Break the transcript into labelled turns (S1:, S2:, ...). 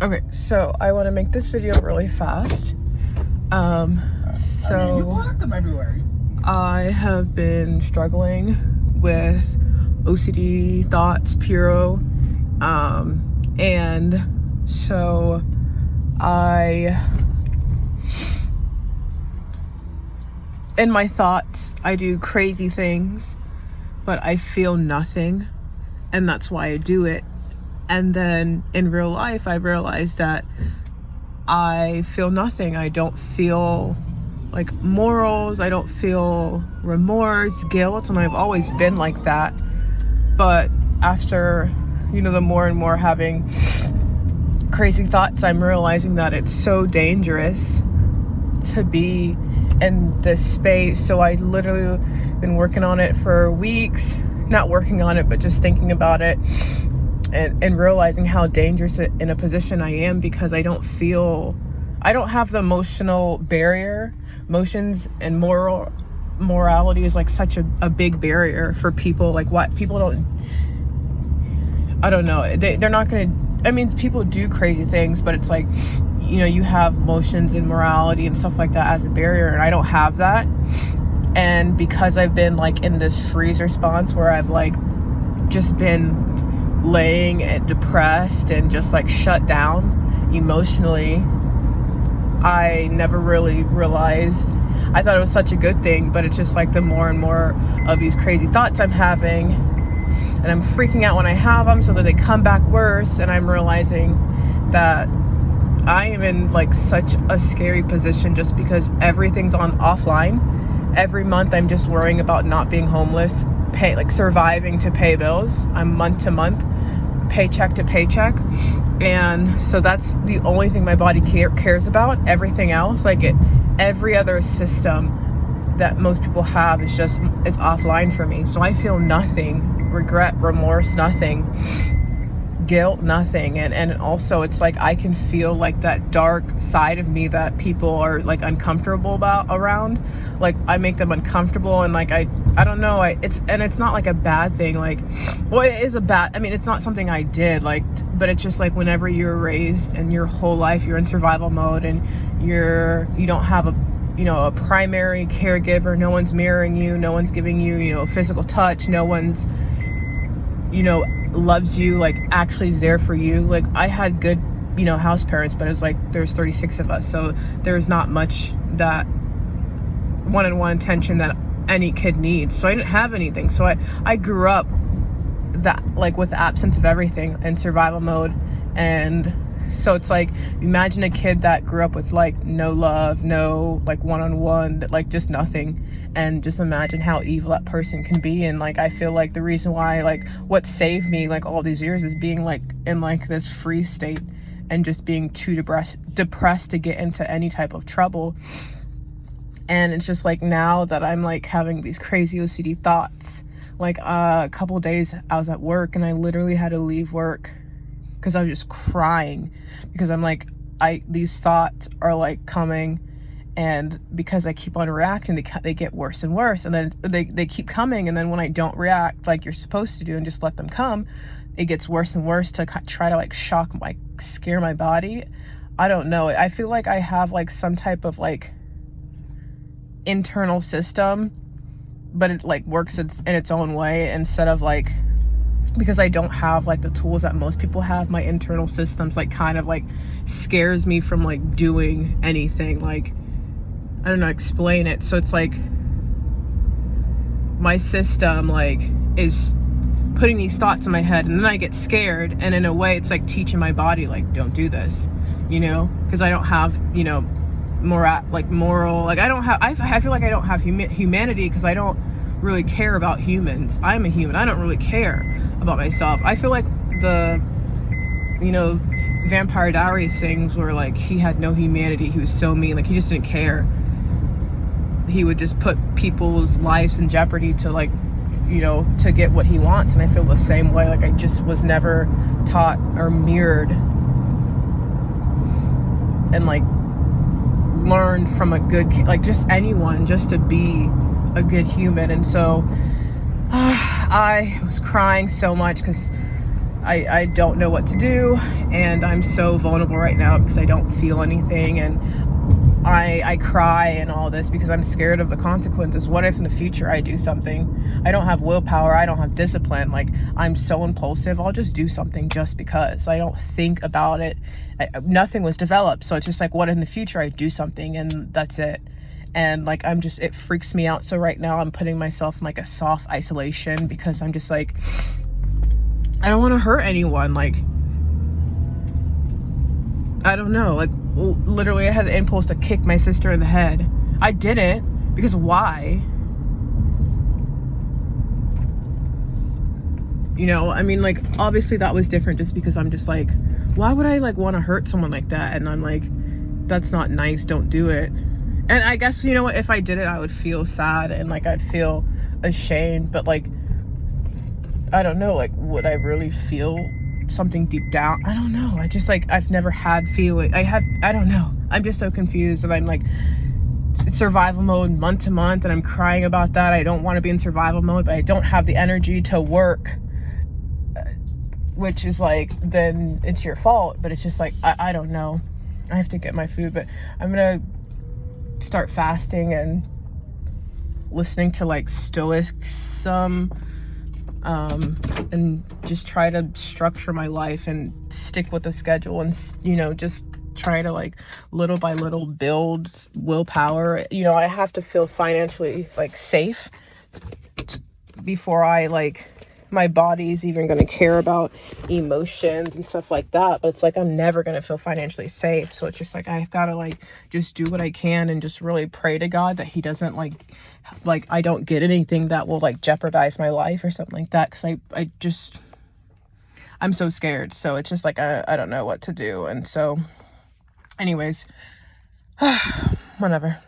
S1: Okay, so I want to make this video really fast.
S2: You blocked them everywhere.
S1: I have been struggling with OCD thoughts, Puro, and so in my thoughts, I do crazy things, but I feel nothing, and that's why I do it. And then in real life, I realized that I feel nothing. I don't feel like morals. I don't feel remorse, guilt, and I've always been like that. But after, the more and more having crazy thoughts, I'm realizing that it's so dangerous to be in this space. So I literally been working on it for weeks, not working on it, but just thinking about it. And realizing how dangerous in a position I am, because I don't have the emotional barrier. Emotions and morality is like such a big barrier for people. Like, what people I don't know. They're not gonna, people do crazy things, but it's like, you have emotions and morality and stuff like that as a barrier, and I don't have that. And because I've been like in this freeze response where I've like just been laying and depressed and just like shut down emotionally, I never really realized. I thought it was such a good thing, but it's just like the more and more of these crazy thoughts I'm having, and I'm freaking out when I have them so that they come back worse, and I'm realizing that I am in like such a scary position just because everything's on offline. Every month I'm just worrying about not being homeless, surviving to pay bills. I'm month to month, paycheck to paycheck, and so that's the only thing my body cares about. Everything else, every other system that most people have, it's offline for me. So I feel nothing, regret, remorse, nothing, guilt, nothing. And also it's like I can feel like that dark side of me that people are like uncomfortable around. Like I make them uncomfortable, and like I don't know, it's not like a bad thing. Like, well, it is it's not something I did, but it's just like whenever you're raised and your whole life you're in survival mode, and you don't have a primary caregiver, no one's mirroring you, no one's giving you, physical touch, no one's, loves you, like actually is there for you. Like I had good, house parents, but it's like there's 36 of us, so there's not much that one-on-one attention that any kid needs. So I didn't have anything. So I grew up that like with the absence of everything in survival mode. And so it's like, imagine a kid that grew up with like no love, no like one-on-one, like just nothing, and just imagine how evil that person can be. And like I feel like the reason why, like what saved me like all these years is being like in like this free state and just being too depressed to get into any type of trouble. And it's just like now that I'm like having these crazy OCD thoughts, like a couple of days I was at work and I literally had to leave work because I was just crying, because I'm like, these thoughts are like coming, and because I keep on reacting, they get worse and worse, and then they keep coming, and then when I don't react like you're supposed to do and just let them come, it gets worse and worse to try to like scare my body. I don't know. I feel like I have like some type of like internal system, but it like works in its own way, instead of like, because I don't have like the tools that most people have. My internal systems like kind of like scares me from like doing anything. Like I don't know, explain it. So it's like my system like is putting these thoughts in my head, and then I get scared, and in a way it's like teaching my body like, don't do this, because I don't have moral, like I feel like I don't have humanity, because I don't really care about humans. I'm a human. I don't really care about myself. I feel like the Vampire Diaries things where like he had no humanity, he was so mean, like he just didn't care. He would just put people's lives in jeopardy to like to get what he wants. And I feel the same way. Like I just was never taught or mirrored and like learned from a good, like just anyone, just to be a good human. And so I was crying so much because I don't know what to do, and I'm so vulnerable right now because I don't feel anything, and I cry and all this because I'm scared of the consequences. What if in the future I do something? I don't have willpower, I don't have discipline, like I'm so impulsive. I'll just do something just because. I don't think about it. Nothing was developed, so it's just like, what in the future I do something and that's it. And like I'm just, it freaks me out. So right now I'm putting myself in like a soft isolation because I'm just like, I don't want to hurt anyone. Like, I don't know, like literally I had the impulse to kick my sister in the head. I didn't, because why? You know, I mean, like obviously that was different just because I'm just like, why would I like want to hurt someone like that? And I'm like, that's not nice, don't do it. And I guess, you know what, if I did it I would feel sad and like I'd feel ashamed, but like I don't know, like would I really feel something deep down? I don't know. I just like, I've never had feeling. I don't know. I'm just so confused, and I'm like survival mode month to month, and I'm crying about that. I don't want to be in survival mode, but I don't have the energy to work, which is like, then it's your fault. But it's just like, I don't know. I have to get my food, but I'm gonna start fasting and listening to like stoicism, and just try to structure my life and stick with the schedule, and you know, just try to like little by little build willpower. You know, I have to feel financially like safe before I like, my body's even going to care about emotions and stuff like that. But it's like, I'm never going to feel financially safe. So it's just like, I've got to like just do what I can and just really pray to God that he doesn't like I don't get anything that will like jeopardize my life or something like that. Cause I'm so scared. So it's just like, I don't know what to do. And so anyways, whatever.